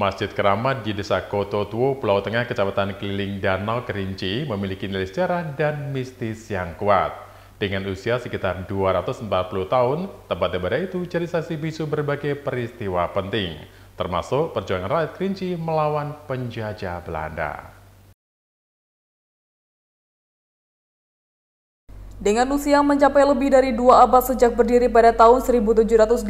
Masjid Keramat di Desa Kototuo, Pulau Tengah, Kecamatan Keliling Danau Kerinci memiliki nilai sejarah dan mistis yang kuat. Dengan usia sekitar 240 tahun, tempat ibadah itu jadi saksi bisu berbagai peristiwa penting, termasuk perjuangan rakyat Kerinci melawan penjajah Belanda. Dengan usia mencapai lebih dari 2 abad sejak berdiri pada tahun 1785,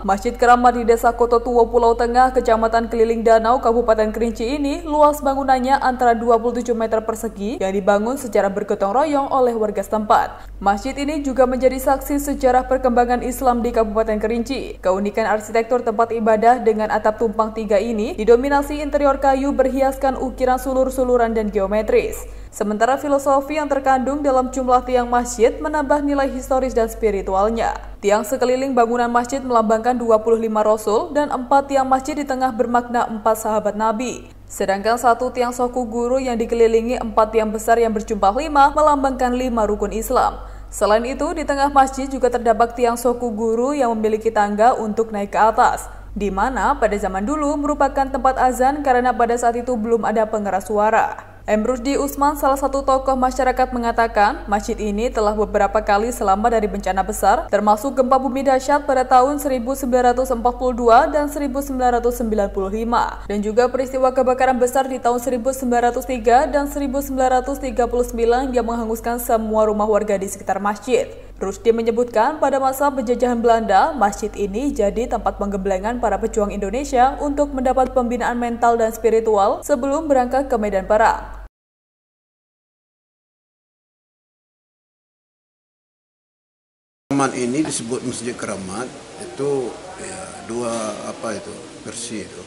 Masjid Keramat di Desa Kototuo, Pulau Tengah, Kecamatan Keliling Danau, Kabupaten Kerinci ini luas bangunannya antara 27 meter persegi yang dibangun secara bergotong royong oleh warga setempat. Masjid ini juga menjadi saksi sejarah perkembangan Islam di Kabupaten Kerinci. Keunikan arsitektur tempat ibadah dengan atap tumpang 3 ini didominasi interior kayu berhiaskan ukiran sulur-suluran dan geometris. Sementara filosofi yang terkandung dalam jumlah tiang masjid menambah nilai historis dan spiritualnya. Tiang sekeliling bangunan masjid melambangkan 25 rasul dan 4 tiang masjid di tengah bermakna 4 sahabat Nabi. Sedangkan 1 tiang soku guru yang dikelilingi 4 tiang besar yang berjumlah 5 melambangkan 5 rukun Islam. Selain itu, di tengah masjid juga terdapat tiang soku guru yang memiliki tangga untuk naik ke atas, di mana pada zaman dulu merupakan tempat azan karena pada saat itu belum ada pengeras suara. M. Rusdi Usman, salah satu tokoh masyarakat, mengatakan masjid ini telah beberapa kali selamat dari bencana besar, termasuk gempa bumi dahsyat pada tahun 1942 dan 1995, dan juga peristiwa kebakaran besar di tahun 1903 dan 1939 yang menghanguskan semua rumah warga di sekitar masjid. Rusdi menyebutkan pada masa penjajahan Belanda, masjid ini jadi tempat penggemblengan para pejuang Indonesia untuk mendapat pembinaan mental dan spiritual sebelum berangkat ke medan perang. Keramat ini disebut Masjid Keramat itu ya, dua versi itu.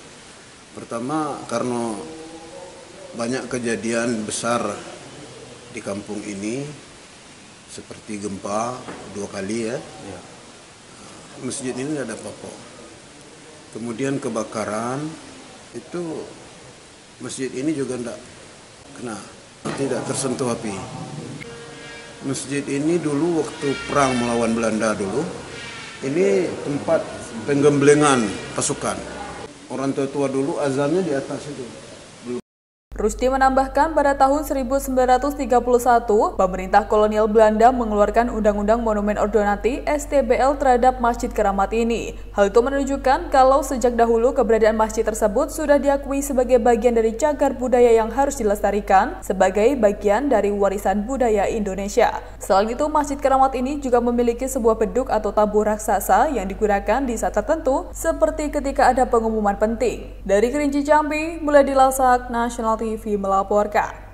Pertama karena banyak kejadian besar di kampung ini seperti gempa 2 kali ya. Masjid ini tidak ada apa-apa. Kemudian kebakaran itu masjid ini juga tidak tersentuh api. Masjid ini dulu waktu perang melawan Belanda dulu, ini tempat penggemblengan pasukan. Orang tua-tua dulu azannya di atas itu. Rusdi menambahkan pada tahun 1931, pemerintah kolonial Belanda mengeluarkan Undang-Undang Monumen Ordonati (STBL) terhadap Masjid Keramat ini. Hal itu menunjukkan kalau sejak dahulu keberadaan masjid tersebut sudah diakui sebagai bagian dari cagar budaya yang harus dilestarikan sebagai bagian dari warisan budaya Indonesia. Selain itu, Masjid Keramat ini juga memiliki sebuah beduk atau tabuh raksasa yang digunakan di saat tertentu, seperti ketika ada pengumuman penting. Dari Kerinci, Jambi, Muladi Lasak, Nasional TV melaporkan.